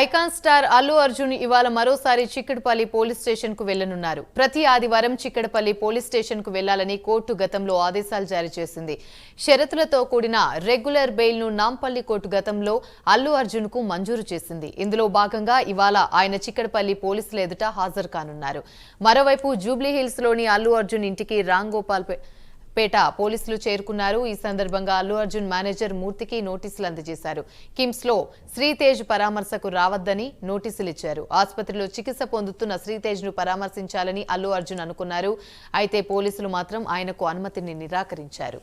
Icon star Allu Arjun ఇవాళ మరోసారి Chikkadpally police station కు వెళ్లనున్నారు. ప్రతి ఆదివారం చిక్కడపల్లి పోలీస్ స్టేషన్ కు వెళ్లాలని కోర్టు గతంలో ఆదేశాలు జారీ చేసింది. షరతులతో కూడిన రెగ్యులర్ బెయిల్ ను నాంపల్లి కోర్టు గతంలో అల్లు అర్జున్ కు మంజూరు చేసింది. ఇందులో భాగంగా ఇవాళ ఆయన చిక్కడపల్లి పోలీసుల ఎదుట హాజరు కానున్నారు. మరోవైపు జూబ్లీహిల్స్ లోని అల్లు అర్జున్ ఇంటికి రాంగోపాల్ పేట పోలీసులు చేరుకున్నారు. ఈ సందర్భంగా అల్లు అర్జున్ మేనేజర్ మూర్తికి నోటీసులు అందజేశారు. కిమ్స్ లో శ్రీతేజ్ పరామర్శకు రావద్దని నోటీసులు ఇచ్చారు. ఆసుపత్రిలో చికిత్స పొందుతున్న శ్రీతేజ్ ను పరామర్శించాలని అల్లు అర్జున్ అనుకున్నారు. అయితే పోలీసులు మాత్రం ఆయనకు అనుమతిని నిరాకరించారు.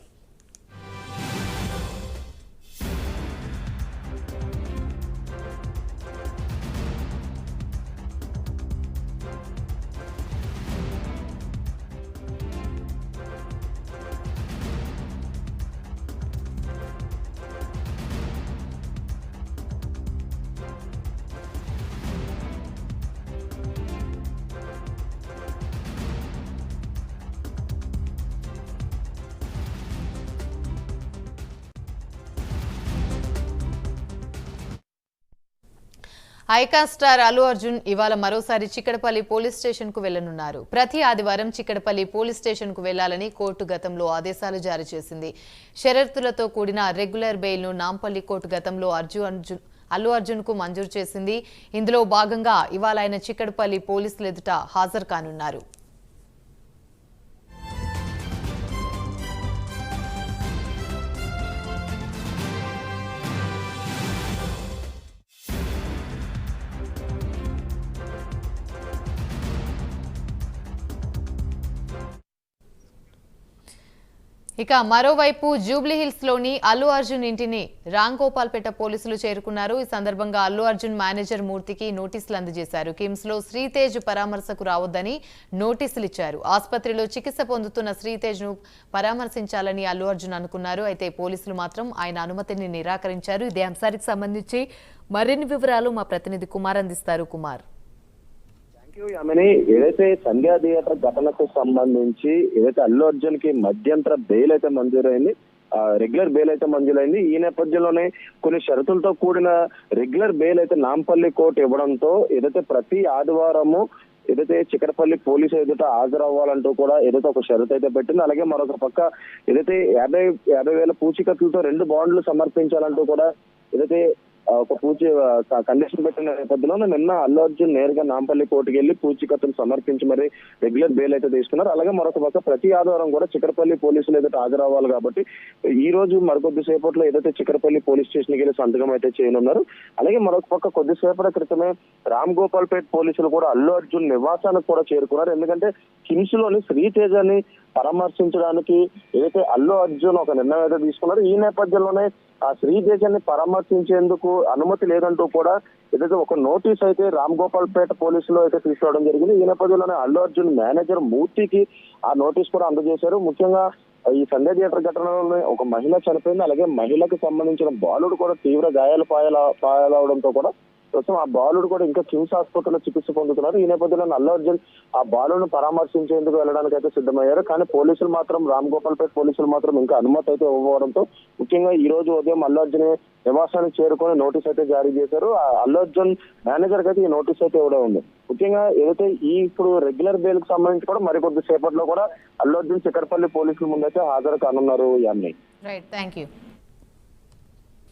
ఐకాన్ స్టార్ అల్లు అర్జున్ ఇవాళ మరోసారి చిక్కడపల్లి పోలీస్ స్టేషన్ కు వెళ్లనున్నారు. ప్రతి ఆదివారం చిక్కడపల్లి పోలీస్ స్టేషన్ కు వెళ్లాలని కోర్టు గతంలో ఆదేశాలు జారీ చేసింది. షరతులతో కూడిన రెగ్యులర్ బెయిల్ ను నాంపల్లి కోర్టు గతంలో అల్లు అర్జున్ కు మంజూరు చేసింది. ఇందులో భాగంగా ఇవాళ ఆయన చిక్కడపల్లి పోలీసుల ఎదుట హాజరు కానున్నారు. ఇక మరోవైపు జూబ్లీహిల్స్ లోని అల్లు అర్జున్ ఇంటిని రాంగోపాల్పేట పోలీసులు చేరుకున్నారు. ఈ సందర్భంగా అల్లు అర్జున్ మేనేజర్ మూర్తికి నోటీసులు అందజేశారు. కిమ్స్ లో శ్రీతేజ్ పరామర్శకు రావద్దని నోటీసులు ఇచ్చారు. ఆసుపత్రిలో చికిత్స పొందుతున్న శ్రీతేజ్ ను పరామర్శించాలని అల్లు అర్జున్ అనుకున్నారు. అయితే పోలీసులు మాత్రం ఆయన అనుమతిని నిరాకరించారు. ఇదే అంశానికి సంబంధించి మరిన్ని వివరాలు మా ప్రతినిధి కుమార్ అందిస్తారు. కుమార్, ఏదైతే సంధ్యా థియేటర్ ఘటనకు సంబంధించి ఏదైతే అల్లు అర్జున్ కి మధ్యంతర బెయిల్ అయితే మంజూరైంది, రెగ్యులర్ బెయిల్ అయితే మంజూరైంది. ఈ నేపథ్యంలోనే కొన్ని షరతులతో కూడిన రెగ్యులర్ బెయిల్ అయితే నాంపల్లి కోర్టు ఇవ్వడంతో ఏదైతే ప్రతి ఆదివారము ఏదైతే చిక్కడపల్లి పోలీసు ఎదుట హాజరవ్వాలంటూ కూడా ఏదైతే ఒక షరతు అయితే పెట్టింది. అలాగే మరొక పక్క ఏదైతే 50,000 పూచీకత్తులతో 2 బాండ్లు సమర్పించాలంటూ కూడా ఏదైతే ఒక కండిషన్ పెట్టిన నేపథ్యంలో నిన్న అల్లు అర్జున్ నేరుగా నాంపల్లి కోర్టుకు వెళ్లి పూచీకత్తులు సమర్పించి మరి రెగ్యులర్ బెయిల్ అయితే తీసుకున్నారు. అలాగే మరొక పక్క ప్రతి ఆదివారం కూడా చిక్కడపల్లి పోలీసులు ఏదైతే హాజరవ్వాలి కాబట్టి ఈ రోజు మరికొద్ది సేపట్లో ఏదైతే చిక్కడపల్లి పోలీస్ స్టేషన్ కి వెళ్ళి సంతకం అయితే చేయనున్నారు. అలాగే మరొక పక్క కొద్దిసేపటి క్రితమే రామ్ గోపాల్పేట పోలీసులు కూడా అల్లు అర్జున్ నివాసానికి కూడా చేరుకున్నారు. ఎందుకంటే కిమ్స్ లోని శ్రీతేజని పరామర్శించడానికి ఏదైతే అల్లు అర్జున్ ఒక నిర్ణయం అయితే తీసుకున్నారు. ఈ నేపథ్యంలోనే ఆ శ్రీతేజని పరామర్శించేందుకు అనుమతి లేదంటూ కూడా ఏదైతే ఒక నోటీస్ అయితే రామ్ గోపాల్పేట పోలీసులు అయితే తీసుకోవడం జరిగింది. ఈ నేపథ్యంలోనే అల్లు అర్జున్ మేనేజర్ మూర్తికి ఆ నోటీస్ కూడా అందజేశారు. ముఖ్యంగా ఈ సంధ్యా థియేటర్ ఘటనలో ఒక మహిళ చనిపోయింది. అలాగే మహిళకు సంబంధించిన బాలుడు కూడా తీవ్ర గాయాలు పాయలవడంతో కూడా ప్రస్తుతం ఆ బాలుడు కూడా ఇంకా కిమ్స్ ఆసుపత్రిలో చికిత్స పొందుతున్నారు. ఈ నేపథ్యంలో అల్లు అర్జున్ ఆ బాలును పరామర్శించేందుకు వెళ్ళడానికి అయితే సిద్ధమయ్యారు. కానీ పోలీసులు మాత్రం రామ్ గోపాల్పేట పోలీసులు మాత్రం ఇంకా అనుమతి అయితే ఇవ్వడంతో ముఖ్యంగా ఈ రోజు ఉదయం అల్లు అర్జున్ నివాసానికి చేరుకొని నోటీస్ అయితే జారీ చేశారు. అల్లు అర్జున్ మేనేజర్ కి అయితే ఈ నోటీస్ అయితే ఇవ్వడం ఉంది. ముఖ్యంగా ఏదైతే ఇప్పుడు రెగ్యులర్ బెయిల్ కు సంబంధించి కూడా మరికొద్ది సేపట్లో కూడా అల్లు అర్జున్ చిక్కడపల్లి పోలీసుల ముందైతే హాజరు కానున్నారు. Right, thank you.